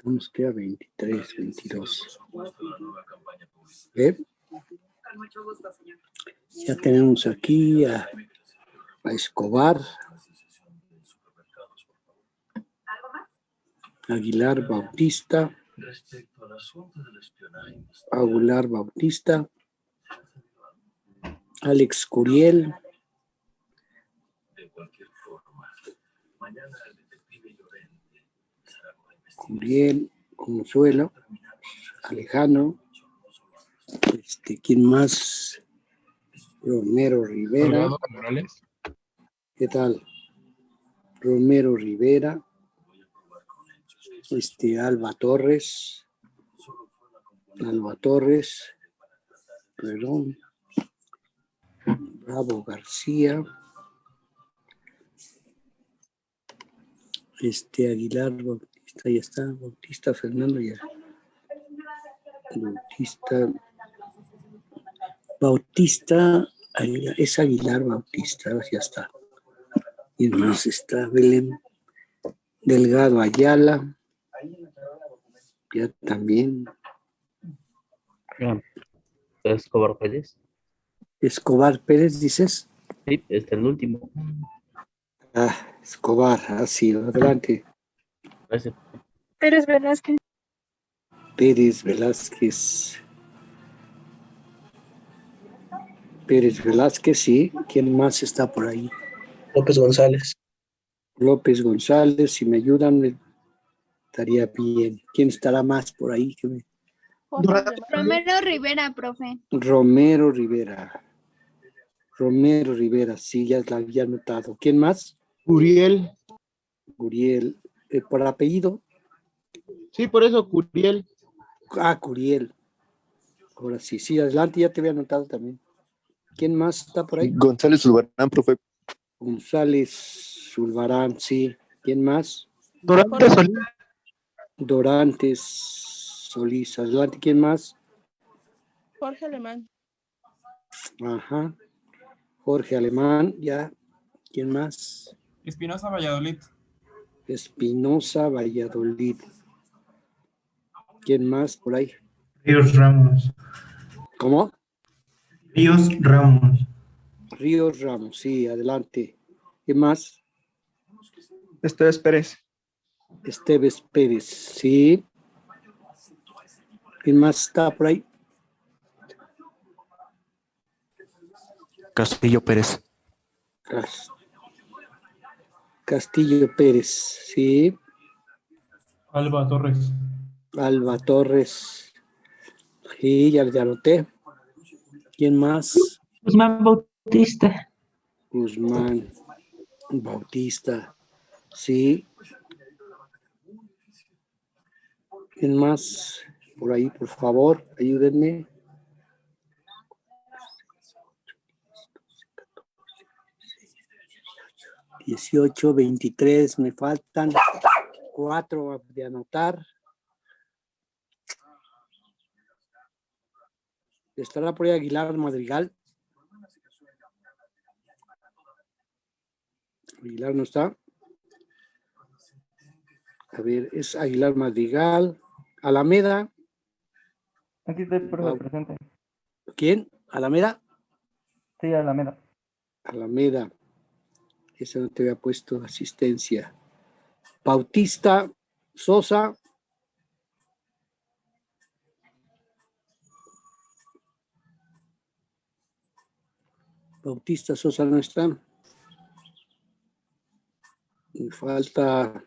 Nos queda 23, 22. ¿Ve? Ya tenemos aquí a Escobar, Aguilar Bautista, Aguilar Bautista, Alex Curiel, Consuelo, Alejandro, ¿quién más? Romero Rivera. Salgado Morales. ¿Qué tal? Romero Rivera, Alba Torres, perdón, Bravo García, Aguilar Bautista, ya está, Bautista Fernando, ya. Bautista, es Aguilar Bautista, ya está. Y más está Belén Delgado Ayala, ya también. Escobar Pérez. Escobar Pérez, dices. Sí, este es el último. Escobar, así, adelante. Gracias. Pérez Velázquez. Pérez Velázquez. Pérez Velázquez, sí. ¿Quién más está por ahí? López González. López González, si me ayudan, estaría bien. ¿Quién estará más por ahí? Romero Rivera, profe. Romero Rivera, sí, ya la había anotado. ¿Quién más? Curiel. Curiel. ¿Por apellido? Sí, por eso, Curiel. Curiel. Ahora sí, adelante, ya te había anotado también. ¿Quién más está por ahí? González Zulbarán, profe. González Zulbarán, sí. ¿Quién más? Dorantes Solís. Dorantes Solís. Adelante, ¿quién más? Jorge Alemán. Ajá. Jorge Alemán, ya. ¿Quién más? Espinosa Valladolid. Espinosa Valladolid. ¿Quién más por ahí? Ríos Ramos. ¿Cómo? Ríos Ramos. Ríos Ramos, sí, adelante. ¿Quién más? Esteves Pérez. Esteves Pérez, sí. ¿Quién más está por ahí? Castillo Pérez. Castillo Pérez, sí. Alba Torres. Alba Torres. Sí, ya anoté. ¿Quién más? Guzmán Bautista. Guzmán Bautista, sí. ¿Quién más? Por ahí, por favor, ayúdenme. $18, 23, me faltan 4 de anotar. ¿Estará por ahí Aguilar Madrigal? Aguilar no está. A ver, es Aguilar Madrigal. Alameda. Aquí estoy presente. ¿Quién? ¿Alameda? Sí, Alameda. Alameda. Esa no te había puesto asistencia. Bautista Sosa. Bautista Sosa no está. Me falta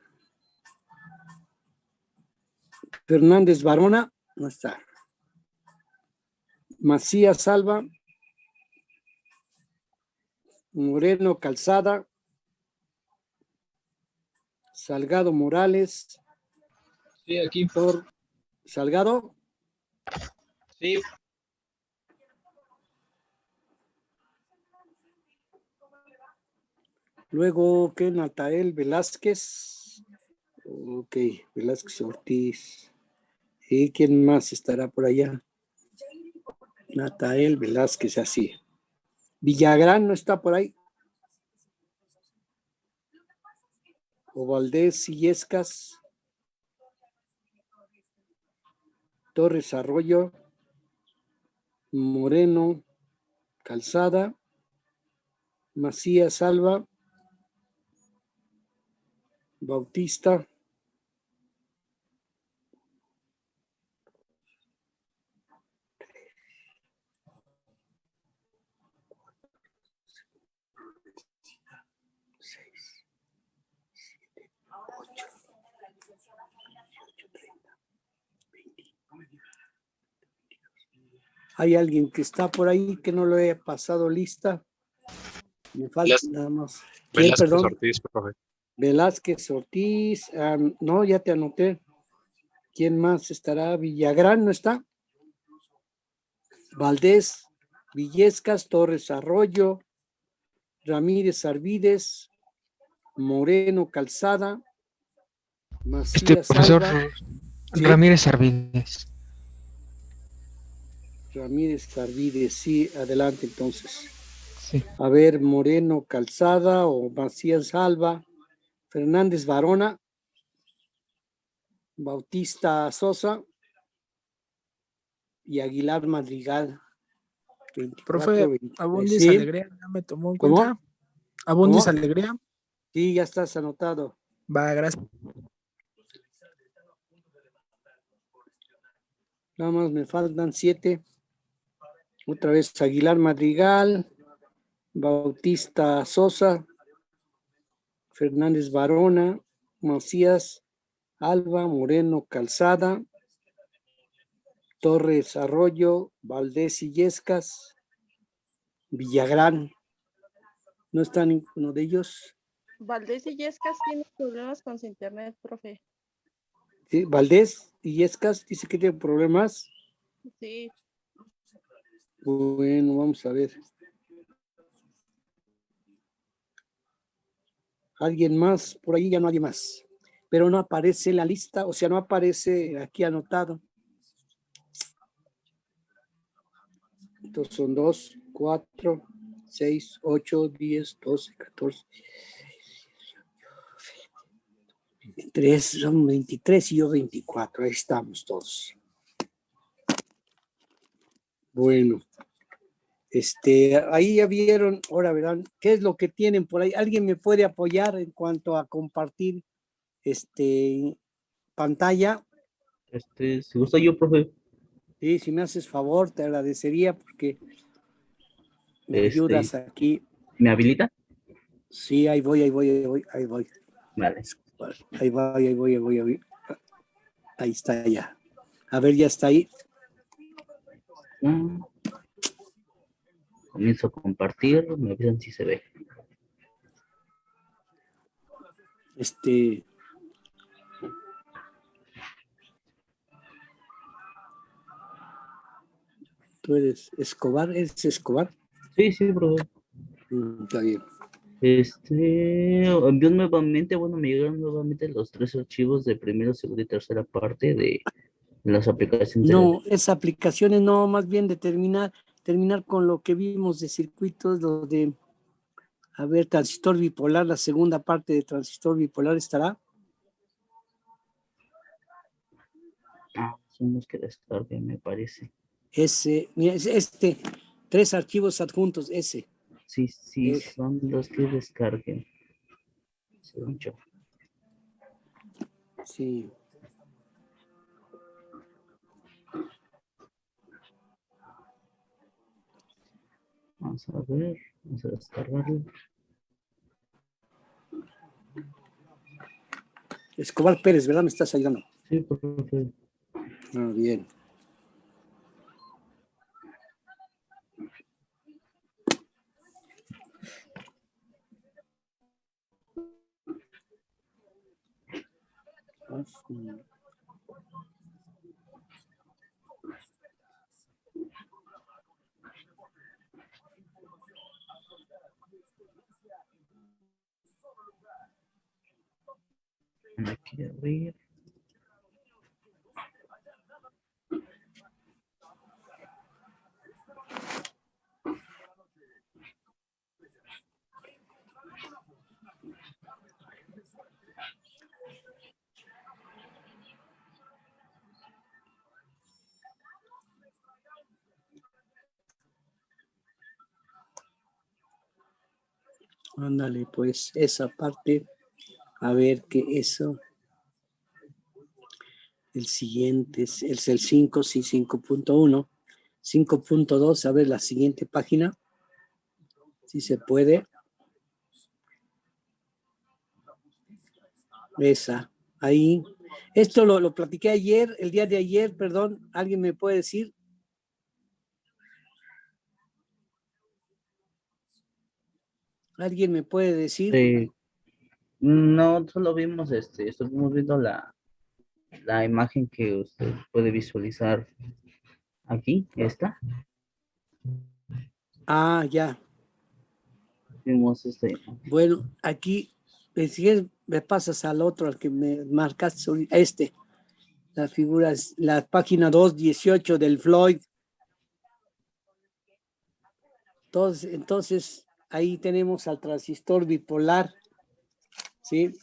Fernández Barona. No está. Macías Salva. Moreno Calzada. Salgado Morales. Sí, aquí. Salgado. Sí. Luego, ¿qué? Natael Velázquez. Ok, Velázquez Ortiz. ¿Y quién más estará por allá? Natael Velázquez, así. Villagrán no está por ahí. O Valdés Illescas. Torres Arroyo, Moreno Calzada, Macías Alba, Bautista, ¿hay alguien que está por ahí que no lo haya pasado lista? Me falta nada más. ¿Quién, Velázquez perdón? Ortiz, profe. Velázquez Ortiz, no, ya te anoté. ¿Quién más estará? Villagrán, ¿no está? Valdés, Villescas, Torres Arroyo, Ramírez Arvides, Moreno Calzada, Macías profesor Alba. ¿Sí? Ramírez Arvides. Ramírez Arvides, sí, adelante entonces. Sí. A ver, Moreno Calzada o Macías Alba, Fernández Varona, Bautista Sosa y Aguilar Madrigal. 24, Profe, 23. Abundis ¿Sí? Alegría, ¿ya me tomó en ¿Cómo? cuenta? Abundis ¿Cómo? Alegría, Sí, ya estás anotado. va, gracias. Nada más me faltan 7. Otra vez Aguilar Madrigal, Bautista Sosa, Fernández Varona, Macías Alba, Moreno Calzada, Torres Arroyo, Valdés Illescas, Villagrán. ¿No está ninguno de ellos? Valdés y Yescas tiene problemas con su internet, profe. ¿Sí? Valdés Illescas dice que tiene problemas. Sí, Bueno, vamos a ver. ¿Alguien más? Por ahí ya no hay más. Pero no aparece en la lista, o sea, no aparece aquí anotado. Entonces son 2, 4, 6, 8, 10, 12, 14, 23, son 23 y yo 24. Ahí estamos todos. Bueno, ahí ya vieron, ahora verán, ¿qué es lo que tienen por ahí? ¿Alguien me puede apoyar en cuanto a compartir pantalla? Si gusta yo, profe. Sí, si me haces favor, te agradecería porque me ayudas aquí. ¿Me habilita? Sí, ahí voy. Vale. Ahí voy. Ahí está ya. A ver, ya está ahí. Comienzo a compartir, me avisan si se ve. ¿Tú eres Escobar? ¿Eres Escobar? Sí, profe. Está bien. Envió nuevamente, me llegaron nuevamente los 3 archivos de primera, segunda y tercera parte de las aplicaciones. No, esas aplicaciones no, más bien de terminar con lo que vimos de circuitos, lo de, a ver, transistor bipolar, la segunda parte de transistor bipolar estará. Son los que descargué, me parece. Mira, 3 archivos adjuntos, ese. Sí, son los que descargué. Según yo. Sí. Vamos a ver, vamos a descargarlo. Escobar Pérez, ¿verdad? Me estás ayudando. Sí, profe. Bien. Aquí abrir. Ándale, pues esa parte, a ver qué eso. El siguiente es el 5, sí, 5.1. 5.2, a ver la siguiente página. Si se puede. Esa, ahí. Esto lo platiqué ayer, el día de ayer, perdón. ¿Alguien me puede decir? ¿Alguien me puede decir? No, solo vimos, estuvimos viendo la imagen que usted puede visualizar aquí, esta. Ah, ya. Vimos Bueno, aquí, si me pasas al otro, al que me marcaste, ahorita, la figura es la página 218 del Floyd. Entonces, ahí tenemos al transistor bipolar, ¿sí?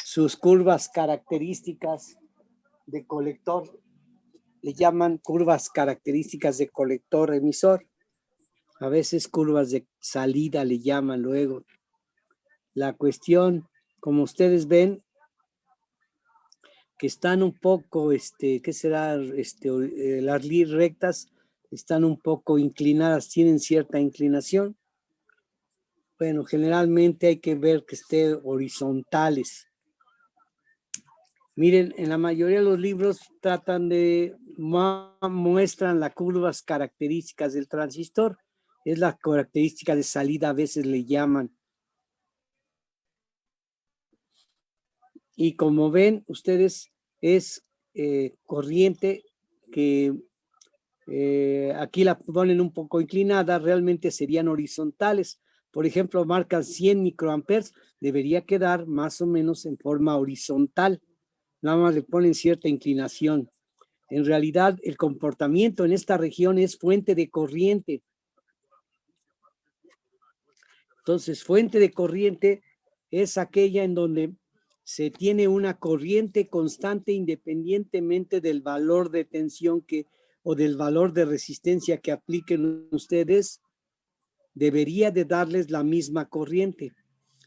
Sus curvas características de colector, le llaman curvas características de colector emisor. A veces curvas de salida le llaman luego. La cuestión, como ustedes ven, que están un poco, ¿qué será? Las rectas están un poco inclinadas, tienen cierta inclinación. Bueno, generalmente hay que ver que estén horizontales. Miren, en la mayoría de los libros muestran las curvas características del transistor. Es la característica de salida, a veces le llaman. Y como ven ustedes, es corriente que aquí la ponen un poco inclinada, realmente serían horizontales. Por ejemplo, marcan 100 microamperes, debería quedar más o menos en forma horizontal. Nada más le ponen cierta inclinación. En realidad, el comportamiento en esta región es fuente de corriente. Entonces, fuente de corriente es aquella en donde se tiene una corriente constante independientemente del valor de tensión o del valor de resistencia que apliquen ustedes, debería de darles la misma corriente.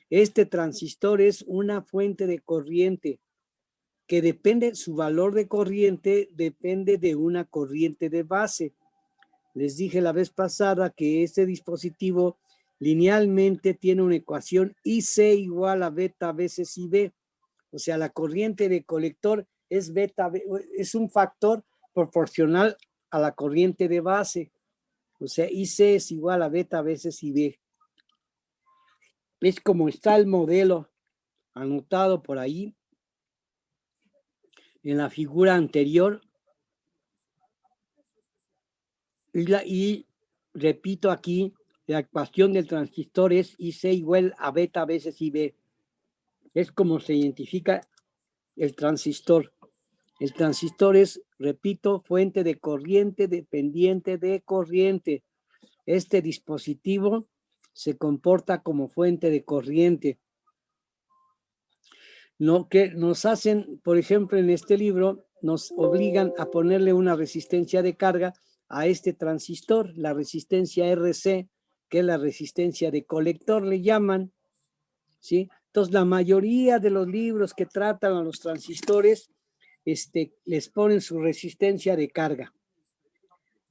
Este transistor es una fuente de corriente que depende, su valor de corriente depende de una corriente de base. Les dije la vez pasada que este dispositivo linealmente tiene una ecuación IC igual a beta veces IB. O sea, la corriente de colector es es un factor proporcional a la corriente de base. O sea, IC es igual a beta veces IB. Es como está el modelo anotado por ahí en la figura anterior. Y repito aquí, la ecuación del transistor es IC igual a beta veces IB. Es como se identifica el transistor. El transistor es, repito, fuente de corriente dependiente de corriente. Este dispositivo se comporta como fuente de corriente. Lo que nos hacen, por ejemplo, en este libro, nos obligan a ponerle una resistencia de carga a este transistor, la resistencia RC, que es la resistencia de colector, le llaman, ¿sí? Entonces, la mayoría de los libros que tratan a los transistores, les ponen su resistencia de carga.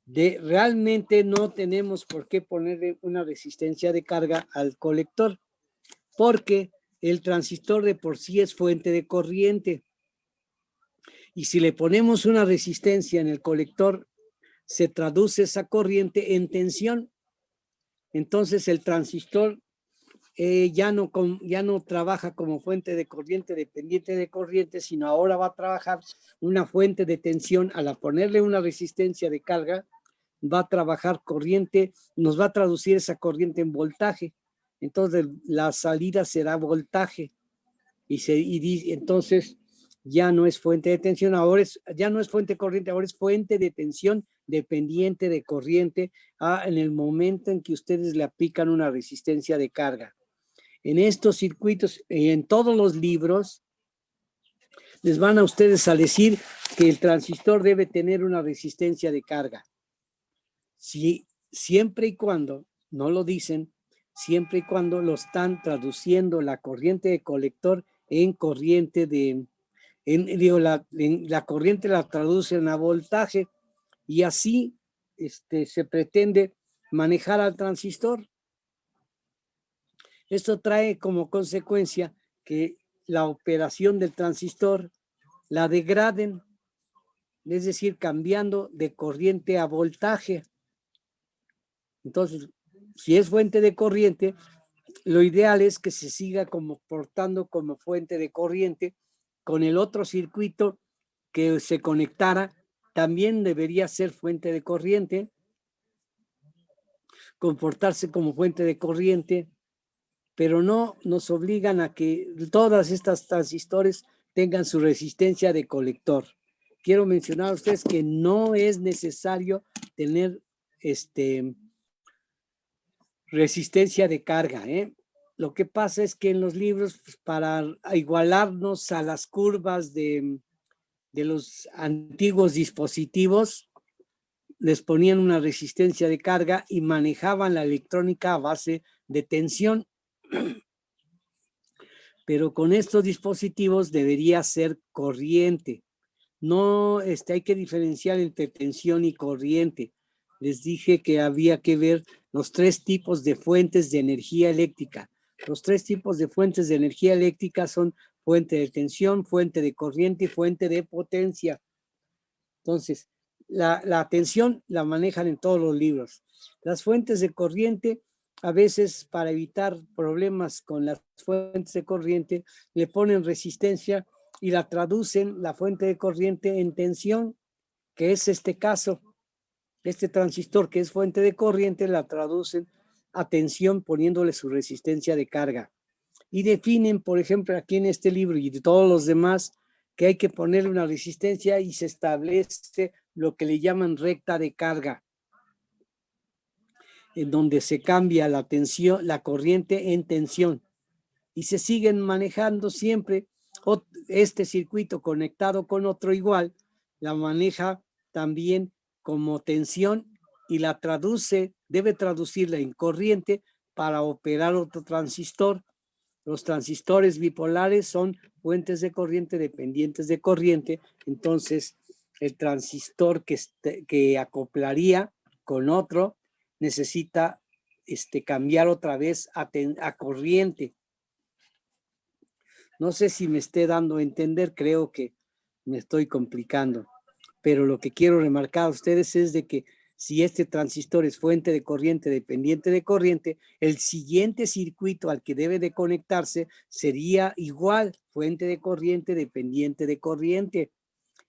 Realmente no tenemos por qué ponerle una resistencia de carga al colector, porque el transistor de por sí es fuente de corriente. Y si le ponemos una resistencia en el colector, se traduce esa corriente en tensión. Entonces el transistor ya no trabaja como fuente de corriente dependiente de corriente, sino ahora va a trabajar una fuente de tensión. Al ponerle una resistencia de carga, va a trabajar corriente, nos va a traducir esa corriente en voltaje. Entonces la salida será voltaje y entonces ya no es fuente de tensión, ya no es fuente de corriente, ahora es fuente de tensión dependiente de corriente en el momento en que ustedes le aplican una resistencia de carga. En estos circuitos, en todos los libros, les van a ustedes a decir que el transistor debe tener una resistencia de carga. Siempre y cuando, no lo dicen, siempre y cuando lo están traduciendo la corriente de colector en corriente de, la corriente la traducen a voltaje y así se pretende manejar al transistor. Esto trae como consecuencia que la operación del transistor la degraden, es decir, cambiando de corriente a voltaje. Entonces, si es fuente de corriente, lo ideal es que se siga comportando como fuente de corriente con el otro circuito que se conectara, también debería ser fuente de corriente, comportarse como fuente de corriente, pero no nos obligan a que todas estas transistores tengan su resistencia de colector. Quiero mencionar a ustedes que no es necesario tener resistencia de carga, ¿eh? Lo que pasa es que en los libros, pues, para igualarnos a las curvas de los antiguos dispositivos, les ponían una resistencia de carga y manejaban la electrónica a base de tensión. Pero con estos dispositivos debería ser corriente. No, hay que diferenciar entre tensión y corriente. Les dije que había que ver los 3 tipos de fuentes de energía eléctrica. Los 3 tipos de fuentes de energía eléctrica son fuente de tensión, fuente de corriente y fuente de potencia. Entonces, la tensión la manejan en todos los libros. Las fuentes de corriente, a veces para evitar problemas con las fuentes de corriente, le ponen resistencia y la traducen, la fuente de corriente, en tensión, que es este caso. Este transistor que es fuente de corriente la traducen a tensión poniéndole su resistencia de carga. Y definen, por ejemplo, aquí en este libro y de todos los demás, que hay que ponerle una resistencia y se establece lo que le llaman recta de carga, en donde se cambia la tensión, la corriente en tensión. Y se siguen manejando siempre este circuito conectado con otro igual, la maneja también como tensión y la traduce, debe traducirla en corriente para operar otro transistor. Los transistores bipolares son fuentes de corriente dependientes de corriente, entonces el transistor que acoplaría con otro necesita cambiar otra vez a corriente. No sé si me esté dando a entender, creo que me estoy complicando, pero lo que quiero remarcar a ustedes es de que si este transistor es fuente de corriente dependiente de corriente, el siguiente circuito al que debe de conectarse sería igual, fuente de corriente dependiente de corriente.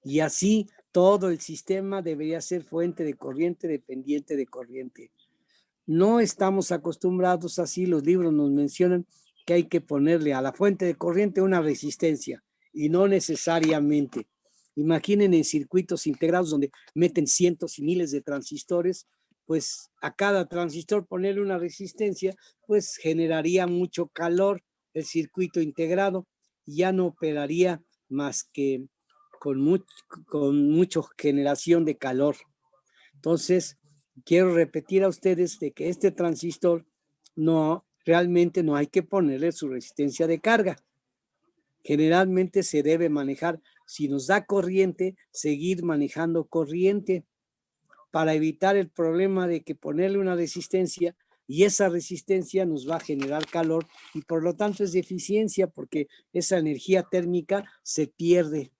Y así todo el sistema debería ser fuente de corriente dependiente de corriente. No estamos acostumbrados así, los libros nos mencionan que hay que ponerle a la fuente de corriente una resistencia y no necesariamente. Imaginen en circuitos integrados donde meten cientos y miles de transistores, pues a cada transistor ponerle una resistencia, pues generaría mucho calor el circuito integrado y ya no operaría más que con mucha generación de calor. Entonces, quiero repetir a ustedes de que este transistor realmente no hay que ponerle su resistencia de carga. Generalmente se debe manejar, si nos da corriente, seguir manejando corriente para evitar el problema de que ponerle una resistencia y esa resistencia nos va a generar calor y por lo tanto es deficiencia porque esa energía térmica se pierde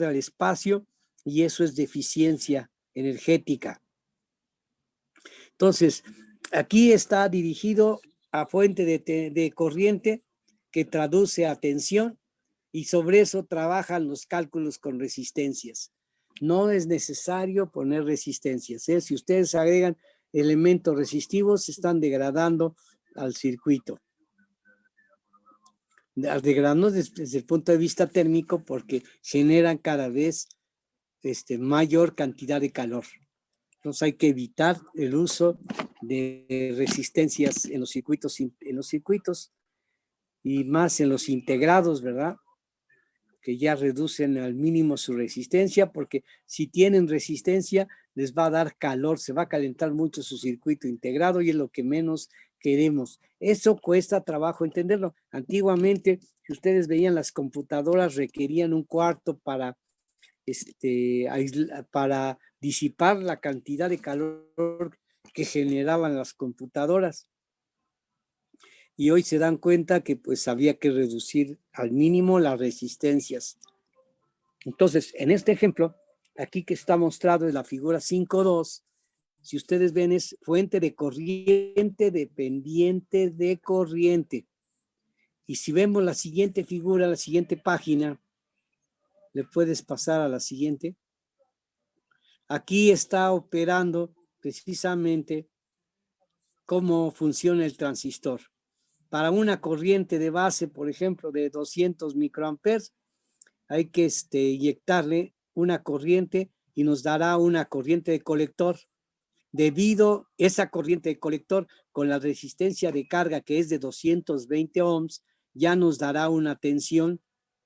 al espacio y eso es deficiencia energética. Entonces, aquí está dirigido a fuente de corriente que traduce a tensión y sobre eso trabajan los cálculos con resistencias. No es necesario poner resistencias, ¿eh? Si ustedes agregan elementos resistivos, están degradando al circuito. Degradando desde el punto de vista térmico porque generan cada vez mayor cantidad de calor. Entonces hay que evitar el uso de resistencias en los circuitos y más en los integrados, ¿verdad? Que ya reducen al mínimo su resistencia, porque si tienen resistencia les va a dar calor, se va a calentar mucho su circuito integrado y es lo que menos queremos. Eso cuesta trabajo entenderlo. Antiguamente, si ustedes veían, las computadoras requerían un cuarto para, para disipar la cantidad de calor que generaban las computadoras. Y hoy se dan cuenta que pues había que reducir al mínimo las resistencias. Entonces, en este ejemplo, aquí que está mostrado en la figura 5.2, si ustedes ven, es fuente de corriente dependiente de corriente. Y si vemos la siguiente figura, la siguiente página, le puedes pasar a la siguiente. Aquí está operando precisamente cómo funciona el transistor. Para una corriente de base, por ejemplo, de 200 microamperes, hay que inyectarle una corriente y nos dará una corriente de colector. Debido a esa corriente de colector con la resistencia de carga que es de 220 ohms, ya nos dará una tensión,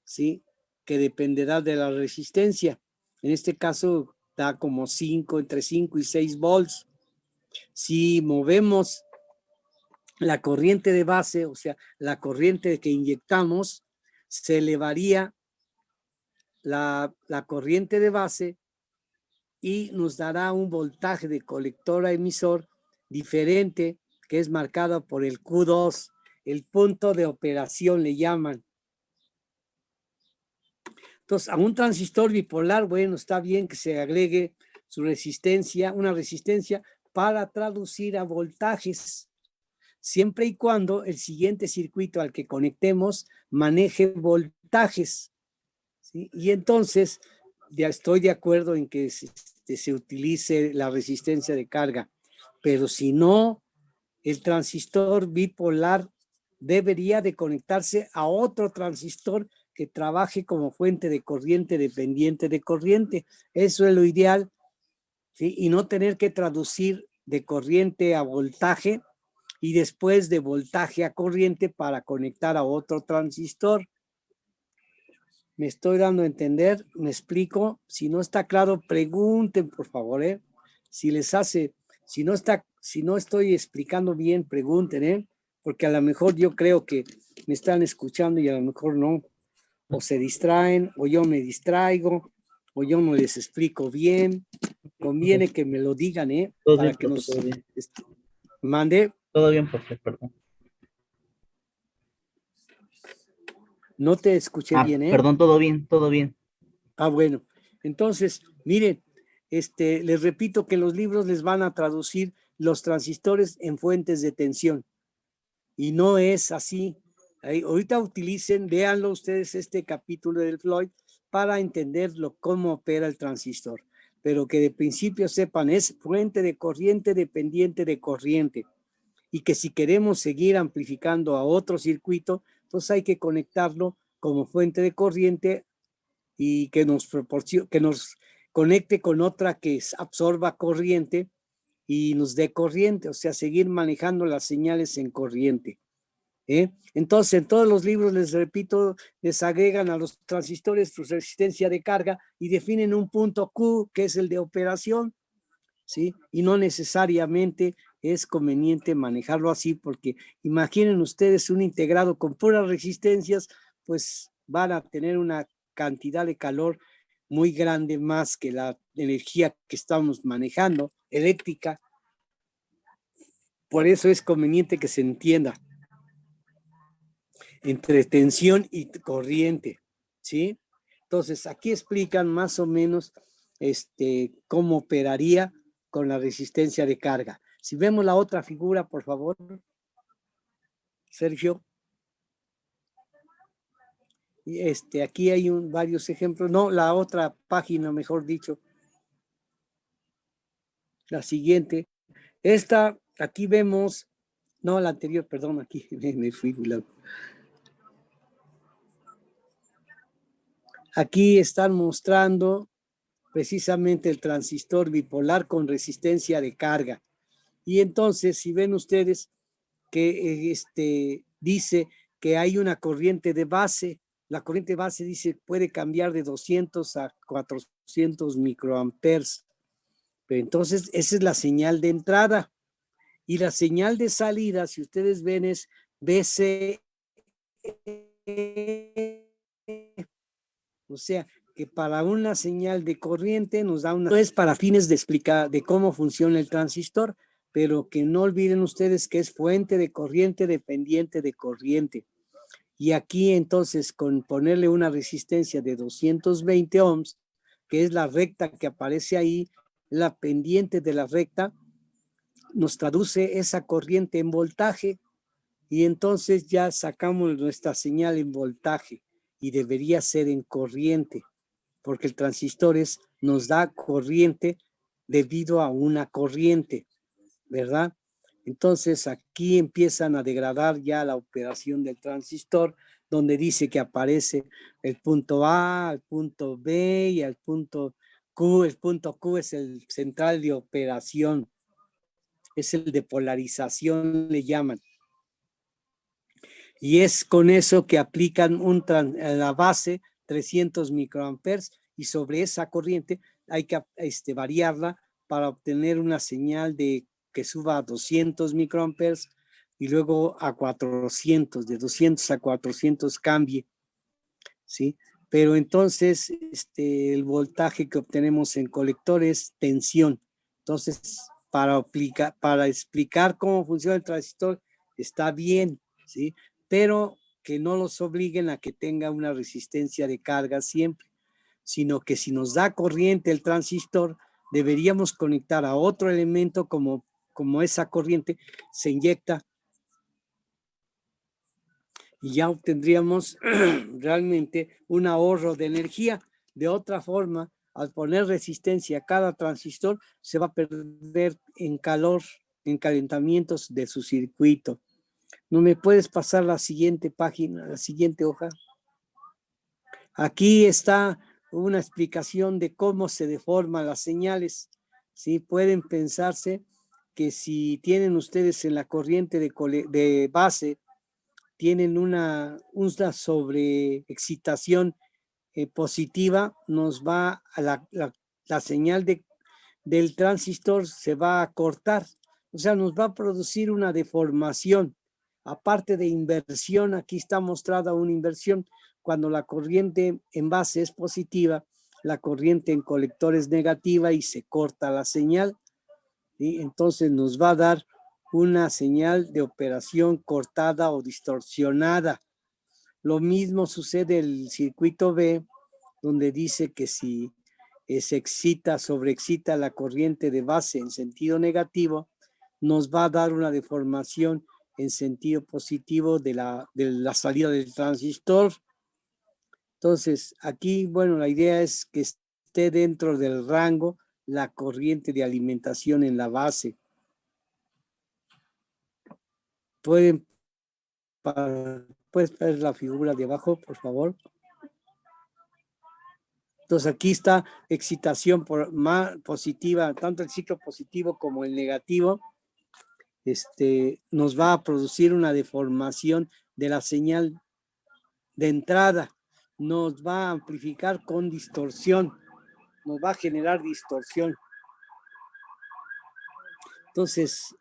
¿sí?, que dependerá de la resistencia. En este caso da como entre 5 y 6 volts. Si movemos la corriente de base, o sea, la corriente que inyectamos, se elevaría la corriente de base y nos dará un voltaje de colector a emisor diferente, que es marcado por el Q2, el punto de operación le llaman. Entonces, a un transistor bipolar, bueno, está bien que se agregue su resistencia, una resistencia para traducir a voltajes, siempre y cuando el siguiente circuito al que conectemos maneje voltajes, ¿sí? Y entonces, ya estoy de acuerdo en que se utilice la resistencia de carga, pero si no, el transistor bipolar debería de conectarse a otro transistor que trabaje como fuente de corriente dependiente de corriente. Eso es lo ideal, ¿sí? Y no tener que traducir de corriente a voltaje y después de voltaje a corriente para conectar a otro transistor. ¿Me estoy dando a entender? ¿Me explico? Si no está claro, pregunten, por favor, ¿eh? Si les hace, si no estoy explicando bien, pregunten, porque a lo mejor yo creo que me están escuchando y a lo mejor no. O se distraen, o yo me distraigo, o yo no les explico bien. Conviene que me lo digan, Todo para bien, que profe, nos todo bien. mande. Todo bien, profe, perdón. No te escuché bien, Perdón, todo bien, todo bien. Ah, bueno. Entonces, miren, les repito que los libros les van a traducir los transistores en fuentes de tensión. Y no es así. Ahorita utilicen, véanlo ustedes este capítulo del Floyd para entender cómo opera el transistor. Pero que de principio sepan, es fuente de corriente dependiente de corriente. Y que si queremos seguir amplificando a otro circuito, pues hay que conectarlo como fuente de corriente y que nos conecte con otra que absorba corriente y nos dé corriente, o sea, seguir manejando las señales en corriente. Entonces, en todos los libros, les repito, les agregan a los transistores su resistencia de carga y definen un punto Q, que es el de operación, ¿sí? Y no necesariamente es conveniente manejarlo así, porque imaginen ustedes un integrado con puras resistencias, pues van a tener una cantidad de calor muy grande, más que la energía que estamos manejando, eléctrica. Por eso es conveniente que se entienda entre tensión y corriente, ¿sí? Entonces, aquí explican más o menos cómo operaría con la resistencia de carga. Si vemos la otra figura, por favor, Sergio. Y aquí hay varios ejemplos. No, la otra página, mejor dicho. La siguiente. Aquí vemos, no, la anterior, perdón, aquí me fui. Aquí están mostrando precisamente el transistor bipolar con resistencia de carga. Y entonces, si ven ustedes que dice que hay una corriente de base, la corriente base dice puede cambiar de 200 a 400 microamperes. Pero entonces, esa es la señal de entrada. Y la señal de salida, si ustedes ven, es BC. O sea, que para una señal de corriente nos da una... Esto es para fines de explicar de cómo funciona el transistor, pero que no olviden ustedes que es fuente de corriente dependiente de corriente. Y aquí entonces con ponerle una resistencia de 220 ohms, que es la recta que aparece ahí, la pendiente de la recta, nos traduce esa corriente en voltaje y entonces ya sacamos nuestra señal en voltaje y debería ser en corriente, porque el transistor nos da corriente debido a una corriente, ¿verdad? Entonces aquí empiezan a degradar ya la operación del transistor, donde dice que aparece el punto A, el punto B y el punto Q. El punto Q es el central de operación, es el de polarización, le llaman. Y es con eso que aplican a la base 300 microamperes y sobre esa corriente hay que variarla para obtener una señal que suba a 200 microamperes y luego a 400, de 200 a 400 cambie, ¿sí? Pero entonces el voltaje que obtenemos en colector es tensión. Entonces, para explicar cómo funciona el transistor, está bien, ¿sí? Pero que no los obliguen a que tenga una resistencia de carga siempre, sino que si nos da corriente el transistor, deberíamos conectar a otro elemento como esa corriente se inyecta y ya obtendríamos realmente un ahorro de energía. De otra forma, al poner resistencia a cada transistor, se va a perder en calor, en calentamientos de su circuito. ¿No me puedes pasar la siguiente página, la siguiente hoja? Aquí está una explicación de cómo se deforman las señales. ¿Sí? Pueden pensarse que si tienen ustedes en la corriente de base, tienen una sobreexcitación positiva, nos va a la señal del transistor se va a cortar, o sea, nos va a producir una deformación. Aparte de inversión, aquí está mostrada una inversión. Cuando la corriente en base es positiva, la corriente en colector es negativa y se corta la señal. ¿Sí? Entonces nos va a dar una señal de operación cortada o distorsionada. Lo mismo sucede en el circuito B, donde dice que si se sobreexcita la corriente de base en sentido negativo, nos va a dar una deformación en sentido positivo de la salida del transistor. Entonces, aquí, bueno, la idea es que esté dentro del rango la corriente de alimentación en la base. Puedes ver la figura de abajo, por favor. Entonces aquí está excitación más positiva, tanto el ciclo positivo como el negativo. Nos va a producir una deformación de la señal de entrada. Nos va a amplificar con distorsión. Nos va a generar distorsión. Entonces,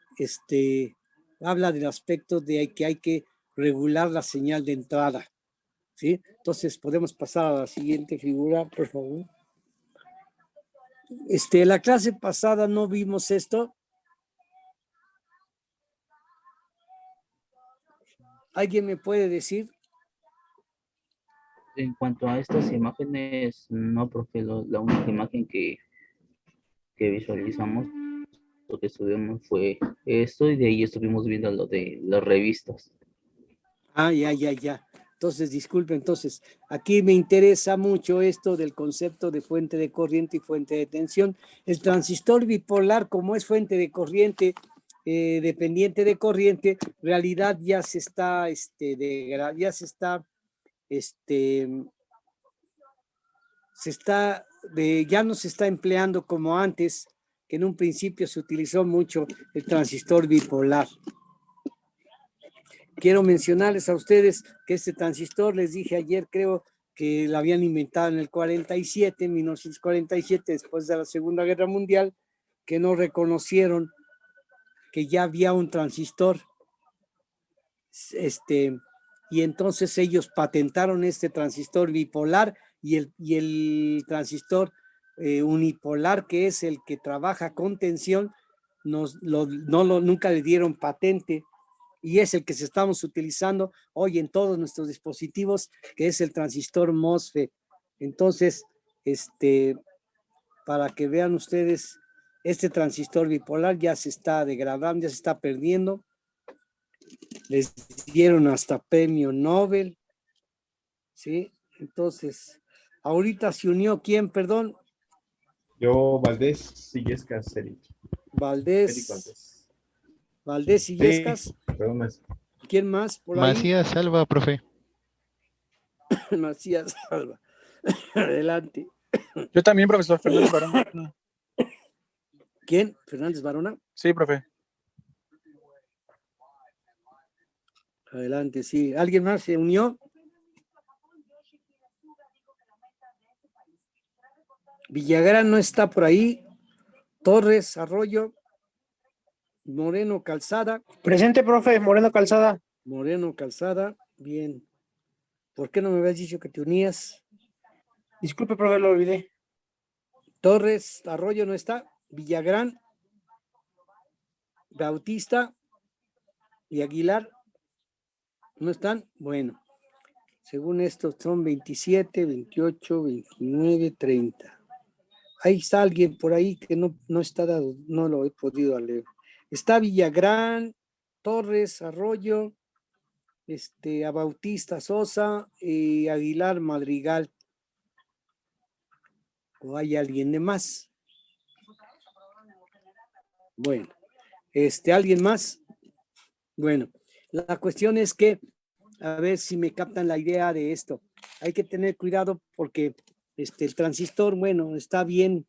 habla del aspecto de que hay que regular la señal de entrada. ¿Sí? Entonces, podemos pasar a la siguiente figura, por favor. La clase pasada no vimos esto. ¿Alguien me puede decir? En cuanto a estas imágenes, no, profe, la única imagen que visualizamos, lo que estudiamos fue esto y de ahí estuvimos viendo lo de las revistas. Ah, ya. Entonces, disculpe, entonces, aquí me interesa mucho esto del concepto de fuente de corriente y fuente de tensión. El transistor bipolar, como es fuente de corriente, dependiente de corriente, en realidad ya se está, ya no se está empleando como antes, que en un principio se utilizó mucho el transistor bipolar. Quiero mencionarles a ustedes que este transistor, les dije ayer, creo que lo habían inventado en el 47, en 1947, después de la Segunda Guerra Mundial, que no reconocieron que ya había un transistor, y entonces ellos patentaron este transistor bipolar y el transistor unipolar, que es el que trabaja con tensión, nunca le dieron patente, y es el que estamos utilizando hoy en todos nuestros dispositivos, que es el transistor MOSFET. Entonces, para que vean ustedes, este transistor bipolar ya se está degradando, ya se está perdiendo. Les dieron hasta premio Nobel, ¿sí? Entonces, ahorita se unió, ¿quién, perdón? Yo, Valdés, Sillescas, Eric. Valdés. Valdés y Yescas. Perdón. ¿Quién más por ahí? Macías Salva, profe. Macías Salva. Adelante. Yo también, profesor Fernández Barona. ¿Quién? ¿Fernández Barona? Sí, profe. Adelante, sí. ¿Alguien más se unió? Villagrán no está por ahí. Torres, Arroyo. Moreno, Calzada. Presente, profe, Moreno Calzada. Moreno, Calzada. Bien. ¿Por qué no me habías dicho que te unías? Disculpe, profe, lo olvidé. Torres, Arroyo no está. Villagrán. Bautista y Aguilar. ¿No están? Bueno. Según esto son 27, 28, 29, 30. Ahí está alguien por ahí que no está dado, no lo he podido leer. Está Villagrán, Torres, Arroyo, a Bautista Sosa y Aguilar Madrigal. ¿O hay alguien de más? Bueno, ¿alguien más? Bueno, la cuestión es que, a ver si me captan la idea de esto. Hay que tener cuidado porque el transistor, bueno, está bien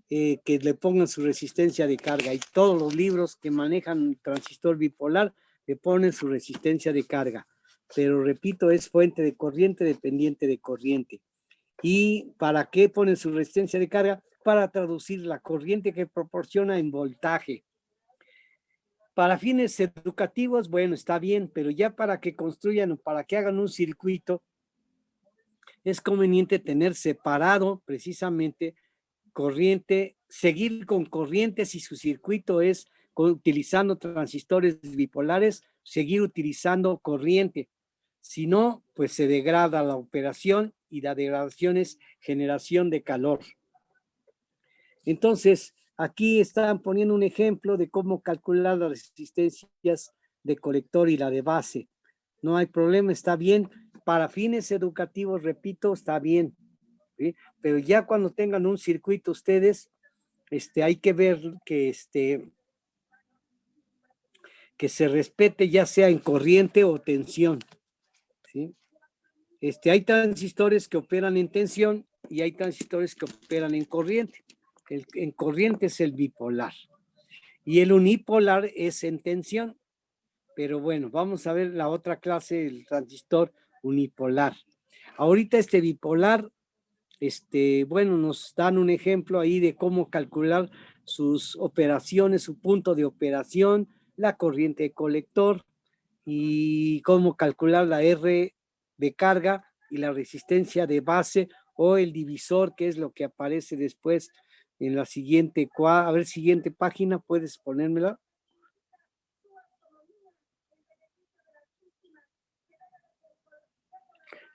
que le pongan su resistencia de carga, y todos los libros que manejan transistor bipolar le ponen su resistencia de carga, pero repito, es fuente de corriente dependiente de corriente. ¿Y para qué ponen su resistencia de carga? Para traducir la corriente que proporciona en voltaje. Para fines educativos, bueno, está bien, pero ya para que construyan o para que hagan un circuito, es conveniente tener separado precisamente corriente, seguir con corriente si su circuito es utilizando transistores bipolares, seguir utilizando corriente. Si no, pues se degrada la operación y la degradación es generación de calor. Entonces, aquí están poniendo un ejemplo de cómo calcular las resistencias de colector y la de base. No hay problema, está bien. Para fines educativos, repito, está bien. ¿Sí? Pero ya cuando tengan un circuito ustedes, hay que ver que se respete ya sea en corriente o tensión. ¿Sí? Hay transistores que operan en tensión y hay transistores que operan en corriente. En corriente es el bipolar y el unipolar es en tensión. Pero bueno, vamos a ver la otra clase, el transistor unipolar. Ahorita bipolar, bueno, nos dan un ejemplo ahí de cómo calcular sus operaciones, su punto de operación, la corriente de colector y cómo calcular la R de carga y la resistencia de base o el divisor, que es lo que aparece después en la siguiente, a ver, siguiente página, ¿puedes ponérmela?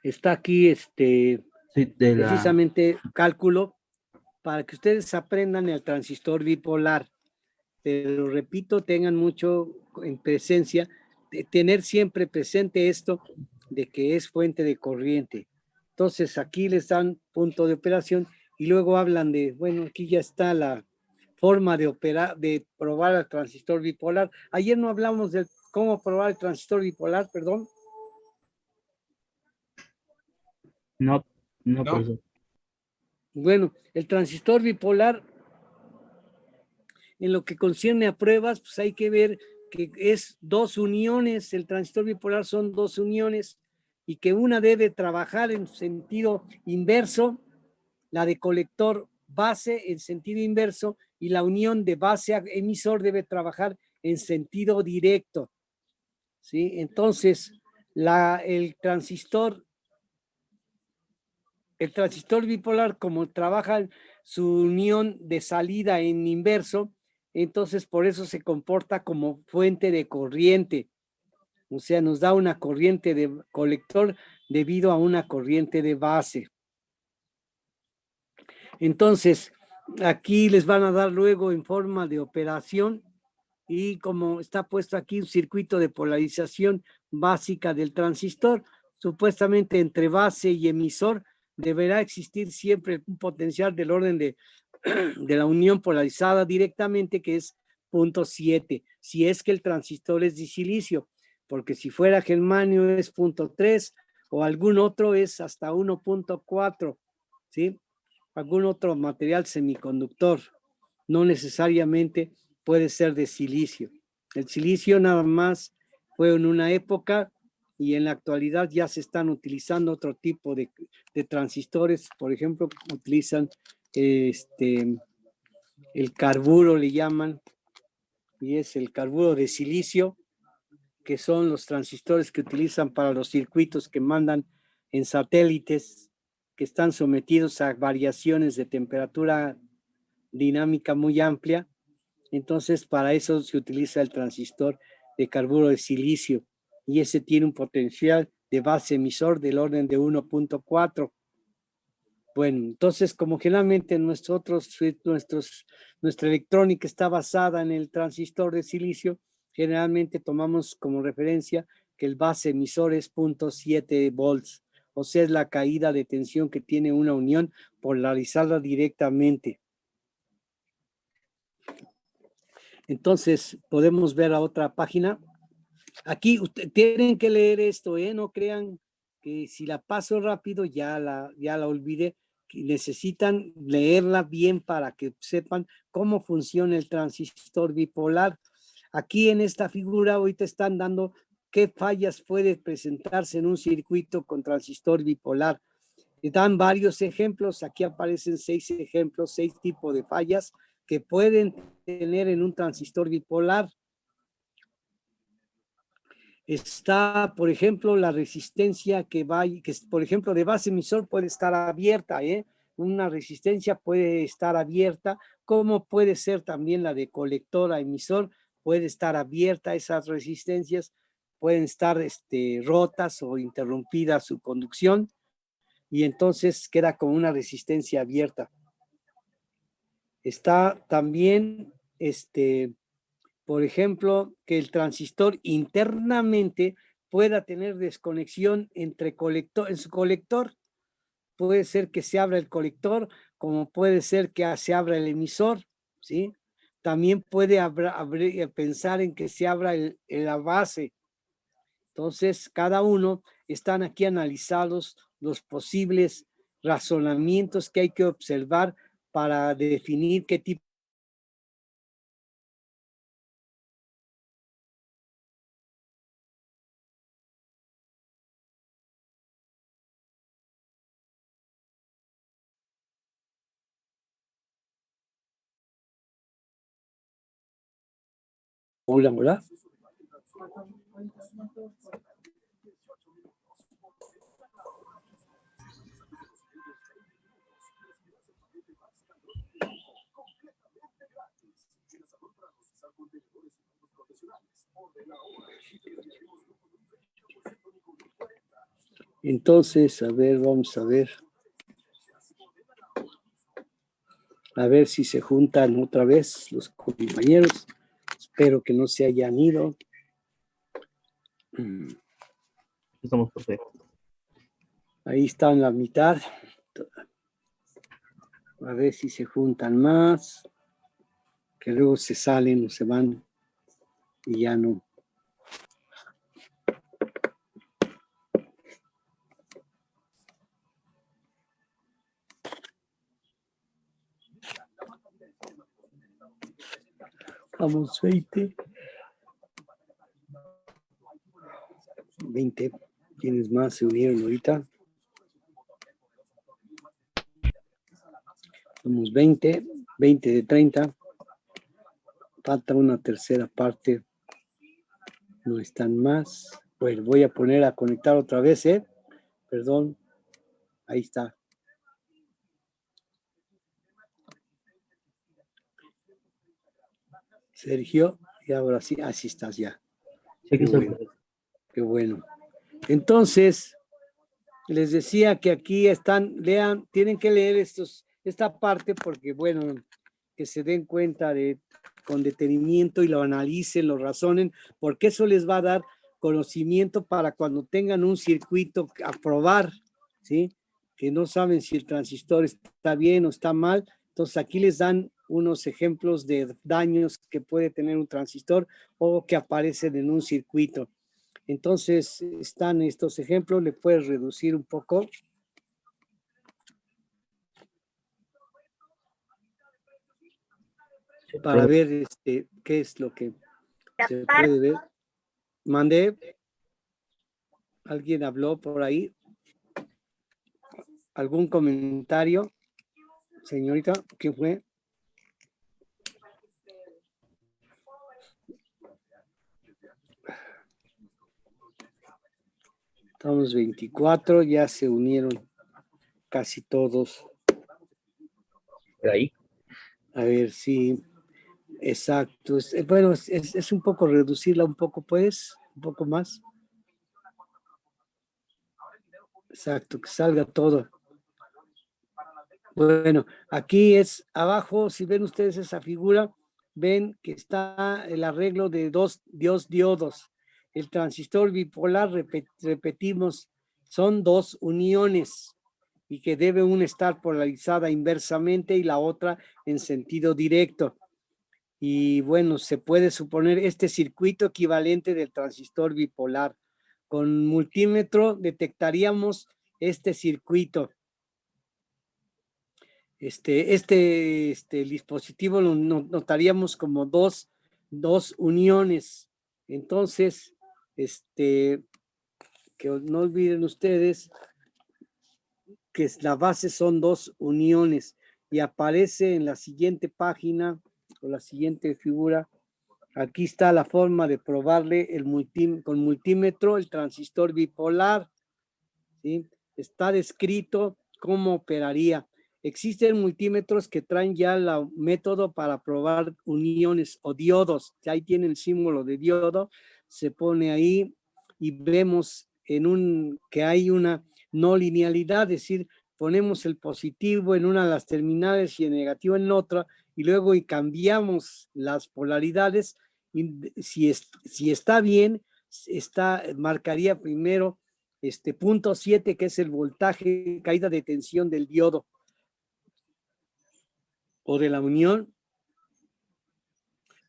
Está aquí, Sí, precisamente cálculo para que ustedes aprendan el transistor bipolar, pero repito, tengan mucho en presencia, de tener siempre presente esto de que es fuente de corriente. Entonces aquí les dan punto de operación y luego hablan de, bueno, aquí ya está la forma de operar, de probar el transistor bipolar. Ayer no hablamos de cómo probar el transistor bipolar, perdón. No, profesor. Bueno, el transistor bipolar, en lo que concierne a pruebas, pues hay que ver que es dos uniones, el transistor bipolar son dos uniones y que una debe trabajar en sentido inverso, la de colector base en sentido inverso y la unión de base a emisor debe trabajar en sentido directo, ¿sí? Entonces, el transistor bipolar, como trabaja su unión de salida en inverso, entonces por eso se comporta como fuente de corriente. O sea, nos da una corriente de colector debido a una corriente de base. Entonces, aquí les van a dar luego en forma de operación y como está puesto aquí un circuito de polarización básica del transistor, supuestamente entre base y emisor deberá existir siempre un potencial del orden de la unión polarizada directamente, que es 0.7, si es que el transistor es de silicio, porque si fuera germanio es 0.3 o algún otro es hasta 1.4, ¿sí? Algún otro material semiconductor, no necesariamente puede ser de silicio. El silicio nada más fue en una época y en la actualidad ya se están utilizando otro tipo de transistores, por ejemplo, utilizan el carburo, le llaman, y es el carburo de silicio, que son los transistores que utilizan para los circuitos que mandan en satélites, que están sometidos a variaciones de temperatura dinámica muy amplia. Entonces, para eso se utiliza el transistor de carburo de silicio, y ese tiene un potencial de base emisor del orden de 1.4. Bueno, entonces, como generalmente nuestra electrónica está basada en el transistor de silicio, generalmente tomamos como referencia que el base emisor es 0.7 volts, o sea, es la caída de tensión que tiene una unión polarizada directamente. Entonces, podemos ver a otra página. Aquí tienen que leer esto, no crean que si la paso rápido ya la olvidé. Necesitan leerla bien para que sepan cómo funciona el transistor bipolar. Aquí en esta figura ahorita están dando qué fallas puede presentarse en un circuito con transistor bipolar. Dan varios ejemplos, aquí aparecen 6 ejemplos, 6 tipos de fallas que pueden tener en un transistor bipolar. Está, por ejemplo, la resistencia que por ejemplo, de base emisor puede estar abierta, una resistencia puede estar abierta, como puede ser también la de colector a emisor, puede estar abierta. Esas resistencias pueden estar rotas o interrumpida su conducción, y entonces queda como una resistencia abierta. Está también, por ejemplo, que el transistor internamente pueda tener desconexión en su colector. Puede ser que se abra el colector, como puede ser que se abra el emisor, ¿sí? También puede pensar en que se abra la base. Entonces, cada uno están aquí analizados los posibles razonamientos que hay que observar para definir qué tipo Hola, hola. Entonces, a ver, vamos a ver. A ver si se juntan otra vez los compañeros. Espero que no se hayan ido. Estamos perfectos. Ahí están la mitad. A ver si se juntan más. Que luego se salen o se van y ya no. Vamos, 20. 20. ¿Quiénes más se unieron ahorita? Somos 20. 20 de 30. falta una tercera parte. No están más. Bueno, voy a poner a conectar otra vez, Perdón. Ahí está. Sergio, y ahora sí, así estás ya. Sí, aquí Qué está, bueno, profe. qué bueno. Entonces, les decía que aquí están, lean, tienen que leer esta parte porque, bueno, que se den cuenta con detenimiento y lo analicen, lo razonen, porque eso les va a dar conocimiento para cuando tengan un circuito a probar, ¿sí? Que no saben si el transistor está bien o está mal. Entonces aquí les dan unos ejemplos de daños que puede tener un transistor o que aparecen en un circuito. Entonces están estos ejemplos, le puedes reducir un poco. Para ver qué es lo que se puede ver. Mandé. ¿Alguien habló por ahí? ¿Algún comentario? Señorita, ¿quién fue? Estamos 24, ya se unieron casi todos. Por ahí. A ver si, exacto. Bueno, es un poco reducirla un poco, pues, un poco más. Exacto, que salga todo. Bueno, aquí es abajo, si ven ustedes esa figura, ven que está el arreglo de dos diodos. El transistor bipolar, repetimos, son dos uniones y que debe una estar polarizada inversamente y la otra en sentido directo. Y bueno, se puede suponer este circuito equivalente del transistor bipolar. Con multímetro detectaríamos este circuito. El dispositivo lo notaríamos como dos uniones. Entonces, que no olviden ustedes que la base son dos uniones y aparece en la siguiente página o la siguiente figura. Aquí está la forma de probarle con multímetro el transistor bipolar, ¿sí? Está descrito cómo operaría. Existen multímetros que traen ya el método para probar uniones o diodos. Ahí tiene el símbolo de diodo, se pone ahí y vemos que hay una no linealidad, es decir, ponemos el positivo en una de las terminales y el negativo en otra, y luego cambiamos las polaridades. Y si está bien, marcaría primero punto 7, que es el voltaje, caída de tensión del diodo o de la unión,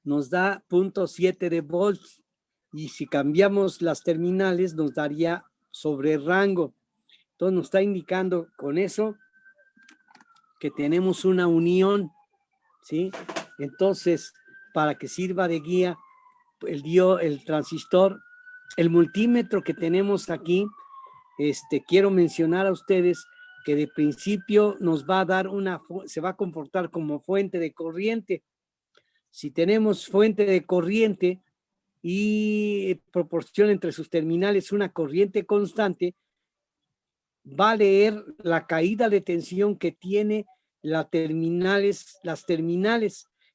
nos da 0.7 de volts, y si cambiamos las terminales nos daría sobre rango. Entonces nos está indicando con eso que tenemos una unión, ¿sí? Entonces, para que sirva de guía, el transistor, el multímetro que tenemos aquí, quiero mencionar a ustedes que de principio nos va a dar se va a comportar como fuente de corriente. Si tenemos fuente de corriente y proporciona entre sus terminales una corriente constante, va a leer la caída de tensión que tiene las terminales.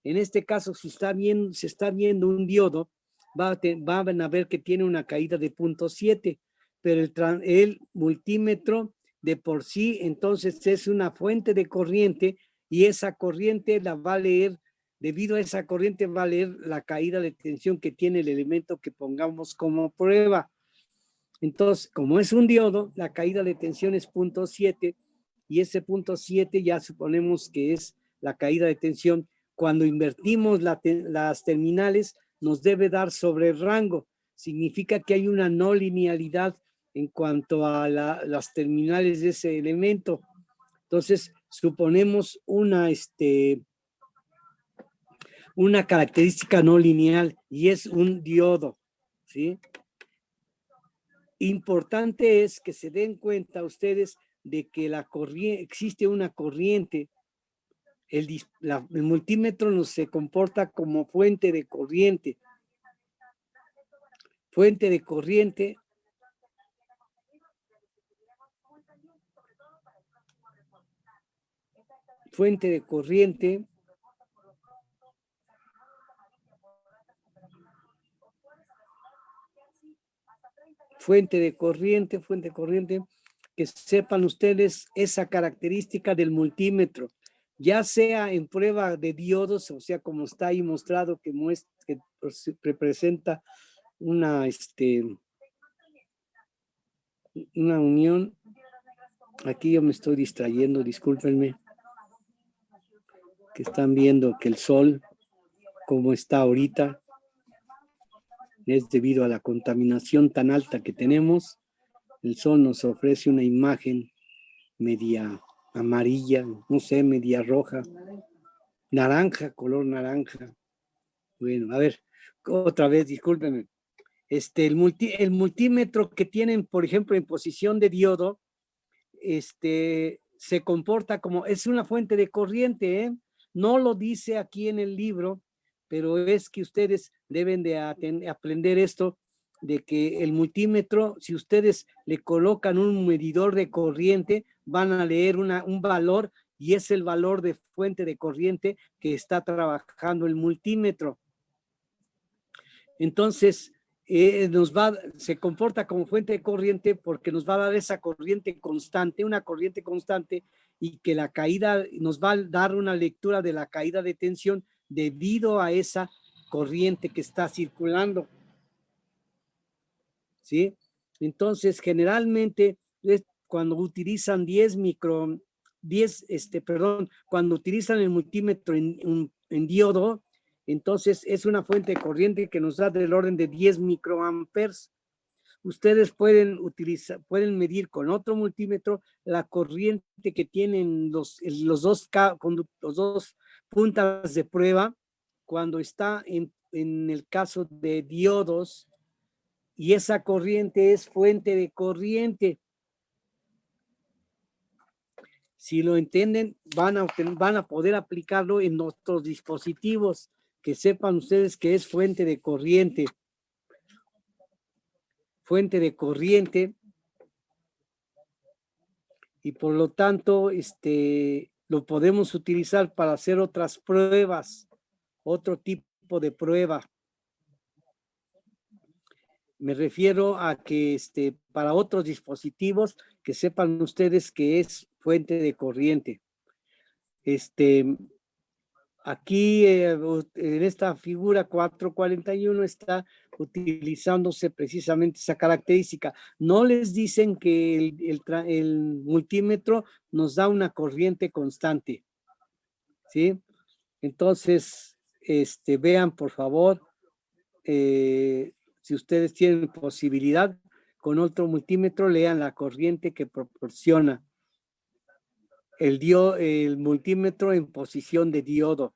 En este caso, si se está viendo un diodo, van a ver que tiene una caída de 0.7, pero el multímetro de por sí, entonces es una fuente de corriente, y esa corriente la va a leer, debido a esa corriente va a leer la caída de tensión que tiene el elemento que pongamos como prueba. Entonces, como es un diodo, la caída de tensión es 0.7, y ese 0.7 ya suponemos que es la caída de tensión. Cuando invertimos las terminales, nos debe dar sobre rango. Significa que hay una no linealidad en cuanto a las terminales de ese elemento. Entonces, suponemos una característica no lineal, y es un diodo, ¿sí? Importante es que se den cuenta ustedes de que existe una corriente el multímetro no se comporta como fuente de corriente. Fuente de corriente. Fuente de corriente. Fuente de corriente, que sepan ustedes esa característica del multímetro, ya sea en prueba de diodos, o sea, como está ahí mostrado que representa una unión. Aquí yo me estoy distrayendo, discúlpenme, que están viendo que el sol, como está ahorita, es debido a la contaminación tan alta que tenemos. El sol nos ofrece una imagen media amarilla, no sé, media roja, naranja, color naranja. Bueno, a ver, otra vez, discúlpenme. El multímetro que tienen, por ejemplo, en posición de diodo, se comporta como, es una fuente de corriente, ¿eh? No lo dice aquí en el libro, pero es que ustedes deben de aprender esto, de que el multímetro, si ustedes le colocan un medidor de corriente, van a leer un valor, y es el valor de fuente de corriente que está trabajando el multímetro. Entonces, se comporta como fuente de corriente porque nos va a dar esa corriente constante, una corriente constante, y que la caída nos va a dar una lectura de la caída de tensión debido a esa corriente que está circulando. ¿Sí? Entonces, generalmente, cuando utilizan cuando utilizan el multímetro en diodo, entonces es una fuente de corriente que nos da del orden de 10 microamperes. Ustedes pueden medir con otro multímetro la corriente que tienen los dos puntas de prueba cuando está en el caso de diodos, y esa corriente es fuente de corriente. Si lo entienden, van a poder aplicarlo en otros dispositivos, que sepan ustedes que es fuente de corriente. Fuente de corriente. Y por lo tanto, lo podemos utilizar para hacer otras pruebas, otro tipo de prueba. Me refiero a que para otros dispositivos, que sepan ustedes que es fuente de corriente. Aquí en esta figura 441 está utilizándose precisamente esa característica. No les dicen que el multímetro nos da una corriente constante, ¿sí? Entonces, vean por favor, si ustedes tienen posibilidad, con otro multímetro lean la corriente que proporciona el multímetro en posición de diodo,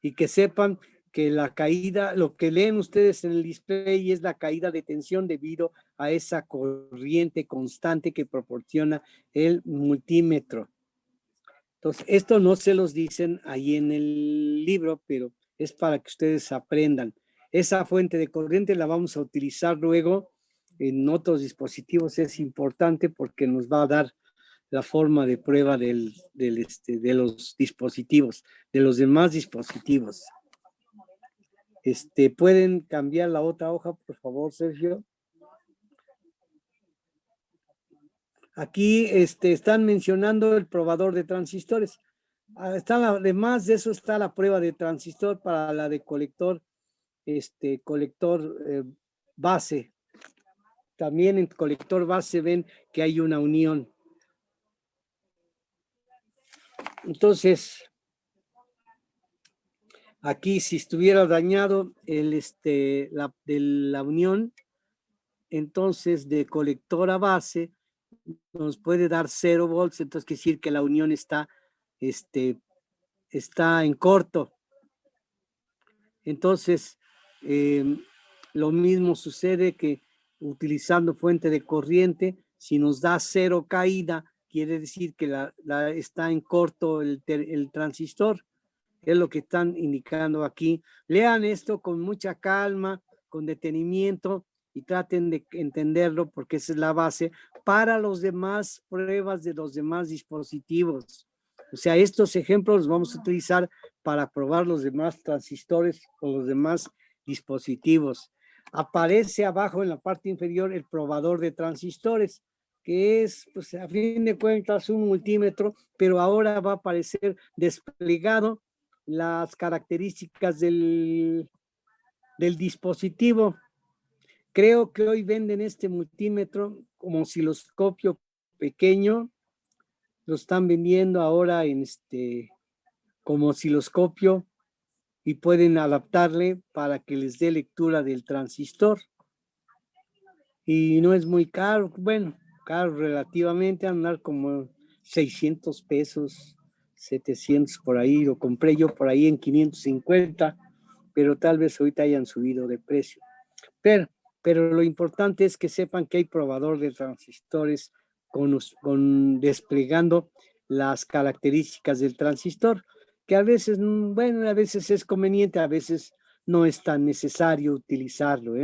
y que sepan que la caída, lo que leen ustedes en el display es la caída de tensión debido a esa corriente constante que proporciona el multímetro. Entonces, esto no se los dicen ahí en el libro, pero es para que ustedes aprendan. Esa fuente de corriente la vamos a utilizar luego en otros dispositivos. Es importante porque nos va a dar la forma de prueba de los dispositivos, de los demás dispositivos. ¿Pueden cambiar la otra hoja, por favor, Sergio? Aquí están mencionando el probador de transistores. Además de eso está la prueba de transistor para la de colector, base. También en colector base ven que hay una unión. Entonces, aquí si estuviera dañado la unión, entonces de colector a base nos puede dar 0 volts, entonces quiere decir que la unión está en corto. Entonces, lo mismo sucede que utilizando fuente de corriente, si nos da 0 caída, quiere quiere decir que está en corto el transistor. Es lo que están indicando aquí. Lean esto con mucha calma, con detenimiento y traten de entenderlo porque esa es la base para los demás pruebas de los demás dispositivos. O sea, estos ejemplos los vamos a utilizar para probar los demás transistores o los demás dispositivos. Aparece abajo en la parte inferior el probador de transistores, que es, pues, a fin de cuentas, un multímetro, pero ahora va a aparecer desplegado las características del dispositivo. Creo que hoy venden este multímetro como osciloscopio pequeño, lo están vendiendo ahora en como osciloscopio y pueden adaptarle para que les dé lectura del transistor. Y no es muy caro, bueno, caro relativamente, andar como 600 pesos, 700 por ahí, lo compré yo por ahí en 550, pero tal vez ahorita hayan subido de precio. Pero lo importante es que sepan que hay probador de transistores con desplegando las características del transistor, que a veces, bueno, a veces es conveniente, a veces no es tan necesario utilizarlo,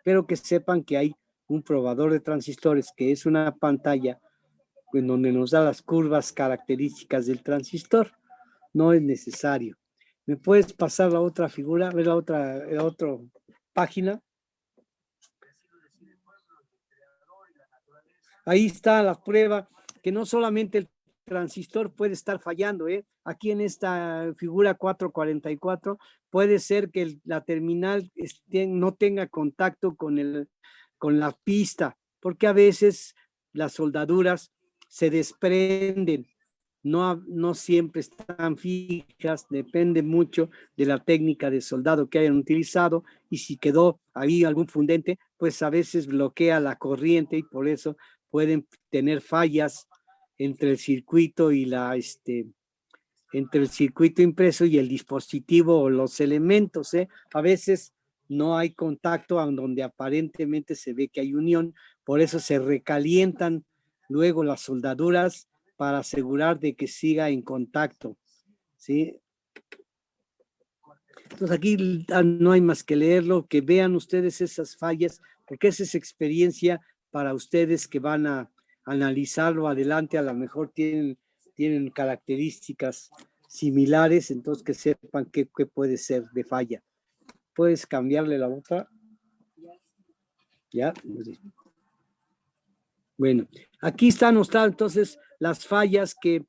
pero que sepan que hay un probador de transistores que es una pantalla en donde nos da las curvas características del transistor. No es necesario. ¿Me puedes pasar la otra figura? A ver la otra página. Ahí está la prueba que no solamente el transistor puede estar fallando, aquí en esta figura 444 puede ser que la terminal no tenga contacto con la pista, porque a veces las soldaduras se desprenden, no siempre están fijas, depende mucho de la técnica de soldado que hayan utilizado, y si quedó ahí algún fundente, pues a veces bloquea la corriente y por eso pueden tener fallas entre el circuito y entre el circuito impreso y el dispositivo o los elementos, A veces no hay contacto donde aparentemente se ve que hay unión, por eso se recalientan luego las soldaduras para asegurar de que siga en contacto, ¿sí? Entonces aquí no hay más que leerlo, que vean ustedes esas fallas, porque esa es experiencia para ustedes que van a analizarlo adelante, a lo mejor tienen características similares, entonces que sepan qué puede ser de falla. ¿Puedes cambiarle la otra? ¿Ya? Bueno, aquí están entonces las fallas que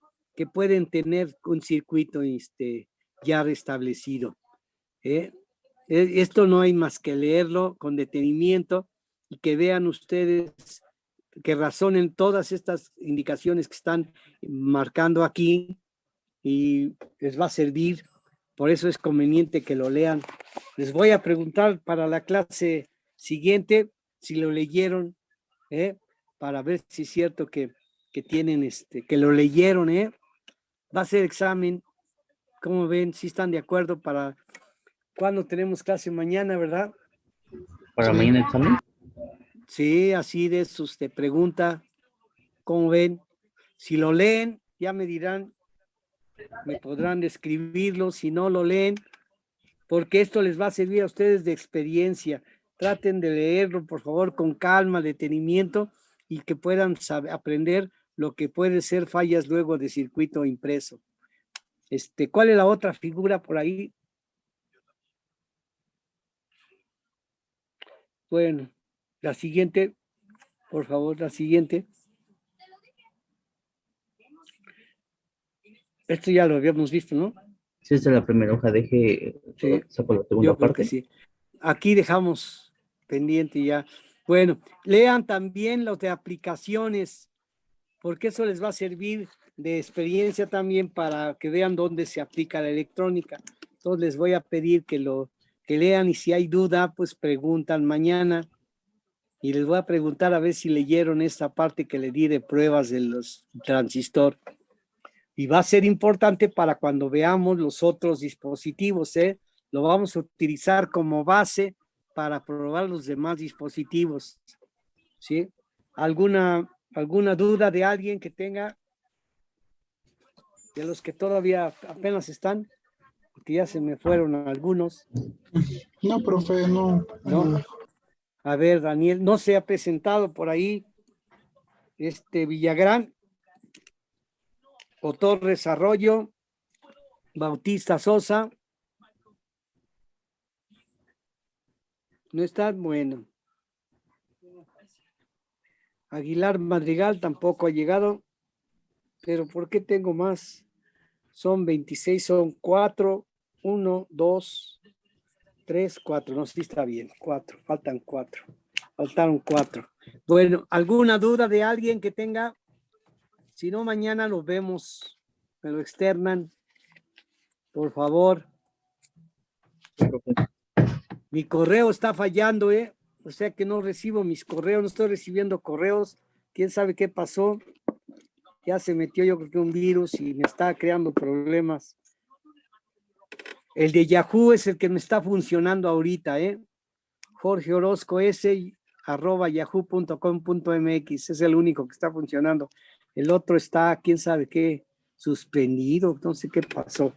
pueden tener un circuito ya restablecido. Esto no hay más que leerlo con detenimiento y que vean ustedes, que razonen todas estas indicaciones que están marcando aquí y les va a servir. Por eso es conveniente que lo lean. Les voy a preguntar para la clase siguiente si lo leyeron, para ver si es cierto que tienen que lo leyeron, Va a ser examen. ¿Cómo ven? ¿Si están de acuerdo para cuándo tenemos clase mañana, verdad? ¿Para mañana examen? Sí, así de sus te pregunta. ¿Cómo ven? Si lo leen, ya me dirán, me podrán describirlo. Si no lo leen, porque esto les va a servir a ustedes de experiencia. Traten de leerlo, por favor, con calma, detenimiento y que puedan aprender lo que puede ser fallas luego de circuito impreso. ¿Cuál es la otra figura por ahí? Bueno, la siguiente, por favor, la siguiente. Esto ya lo habíamos visto, ¿no? Sí, esta es la primera hoja, Sí, saco la segunda yo creo parte. que sí. Aquí dejamos pendiente ya. Bueno, lean también los de aplicaciones, porque eso les va a servir de experiencia también para que vean dónde se aplica la electrónica. Entonces les voy a pedir que lean y si hay duda, pues preguntan mañana. Y les voy a preguntar a ver si leyeron esta parte que le di de pruebas de los transistor. Y va a ser importante para cuando veamos los otros dispositivos, Lo vamos a utilizar como base para probar los demás dispositivos, ¿sí? ¿Alguna ¿Alguna duda de alguien que tenga? De los que todavía apenas están, porque ya se me fueron algunos. No, profe, no. ¿No? A ver, Daniel, no se ha presentado por ahí Villagrán o Torres Arroyo, Bautista Sosa. No está bueno. Aguilar Madrigal tampoco ha llegado. Pero ¿por qué tengo más? Son 26, son 4, 1, 2, 3, 4. No, sí está bien, 4, faltan 4. Faltaron 4. Bueno, ¿alguna duda de alguien que tenga? Si no, mañana los vemos. Me lo externan, por favor. Mi correo está fallando, o sea que no recibo mis correos, no estoy recibiendo correos. ¿Quién sabe qué pasó? Ya se metió, yo creo que un virus y me está creando problemas. El de Yahoo es el que me está funcionando ahorita, Jorge Orozco @yahoo.com.mx, es el único que está funcionando. El otro está, quién sabe qué, suspendido, no sé qué pasó.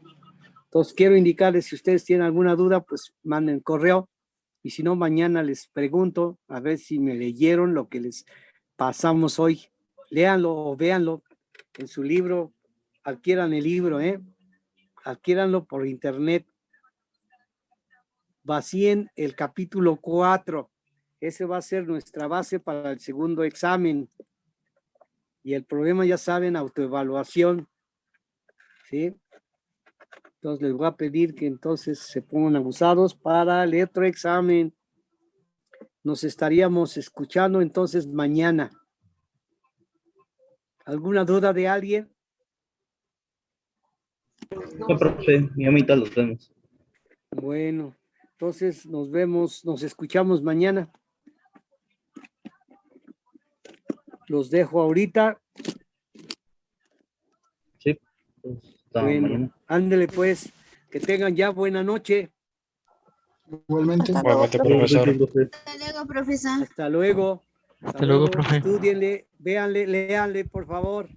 Entonces quiero indicarles, si ustedes tienen alguna duda, pues manden correo, y si no, mañana les pregunto, a ver si me leyeron lo que les pasamos hoy. Léanlo o véanlo en su libro, adquieran el libro, adquiéranlo por internet. Vacíen el capítulo 4, ese va a ser nuestra base para el segundo examen. Y el problema, ya saben, autoevaluación, ¿sí? Entonces les voy a pedir que entonces se pongan abusados para el otro examen. Nos estaríamos escuchando entonces mañana. ¿Alguna duda de alguien? No, profe, mi amita los vemos. Bueno, entonces nos vemos, nos escuchamos mañana. Los dejo ahorita. Sí, pues, hasta Bueno, mañana. ándele pues, que tengan ya buena noche. Igualmente. Hasta luego, Igualmente, profe. profesor. Hasta luego, profesor. Hasta luego. Hasta luego, profe. Estúdienle, véanle, léanle, por favor.